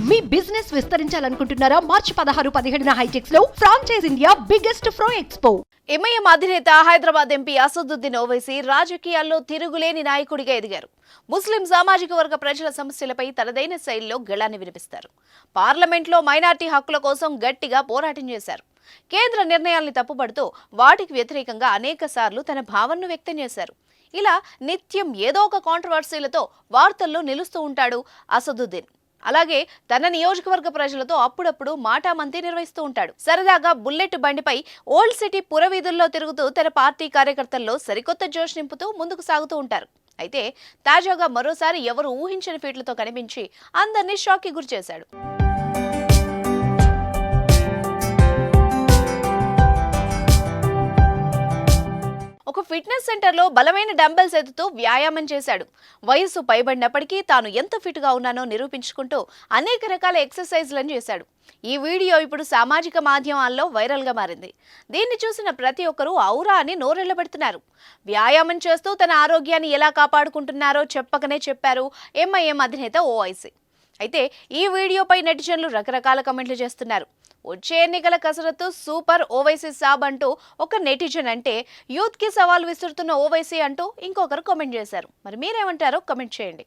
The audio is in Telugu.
మీ బిజినెస్ విస్తరించాలనుకుంటున్నారా? మార్చి 16-17 హైటెక్స్ లో franchise India biggest ఫ్రో expo. MIM అధినేత హైదరాబాద్ ఎంపీ అసదుద్దీన్ ఓవైసీ రాజకీయాల్లో తిరుగులేని నాయకుడిగా ఎదిగారు. ముస్లిం సామాజిక వర్గ ప్రజల సమస్యలపై తనదైన శైలిలో గళాన్ని వినిపిస్తారు. పార్లమెంట్లో మైనార్టీ హక్కుల కోసం గట్టిగా పోరాటం చేశారు. కేంద్ర నిర్ణయాల్ని తప్పుపడుతూ వాటికి వ్యతిరేకంగా అనేక సార్లు తన భావనను వ్యక్తం చేశారు. ఇలా నిత్యం ఏదో ఒక కాంట్రవర్సీలతో వార్తల్లో నిలుస్తూ ఉంటాడు అసదుద్దీన్. అలాగే తన నియోజకవర్గ ప్రజలతో అప్పుడప్పుడు మాటామంతి నిర్వహిస్తూ ఉంటాడు. సరదాగా బుల్లెట్ బండిపై ఓల్డ్ సిటీ పురవీధుల్లో తిరుగుతూ తన పార్టీ కార్యకర్తల్లో సరికొత్త జోష్ నింపుతూ ముందుకు సాగుతూ ఉంటారు. అయితే తాజాగా మరోసారి ఎవరు ఊహించని ఫీట్లతో కనిపించి అందరినీ షాక్కి గురిచేశాడు. ఒక ఫిట్నెస్ సెంటర్లో బలమైన డంబెల్స్ ఎత్తుతూ వ్యాయామం చేశాడు. వయస్సు పైబడినప్పటికీ తాను ఎంత ఫిట్గా ఉన్నానో నిరూపించుకుంటూ అనేక రకాల ఎక్సర్సైజ్లను చేశాడు. ఈ వీడియో ఇప్పుడు సామాజిక మాధ్యమాల్లో వైరల్గా మారింది. దీన్ని చూసిన ప్రతి ఒక్కరూ ఔరా అని నోరెళ్లబెడుతున్నారు. వ్యాయామం చేస్తూ తన ఆరోగ్యాన్ని ఎలా కాపాడుకుంటున్నారో చెప్పకనే చెప్పారు ఎంఐఎం అధినేత ఓవైసీ. అయితే ఈ వీడియోపై నెటిజన్లు రకరకాల కమెంట్లు చేస్తున్నారు. వచ్చే ఎన్నికల కసరత్తు సూపర్ ఓవైసీ సాబ్ అంటూ ఒక నెటిజన్ అంటే, యూత్ కి సవాల్ విసురుతున్న ఓవైసీ అంటూ ఇంకొకరు కామెంట్ చేశారు. మరి మీరేమంటారో కామెంట్ చేయండి.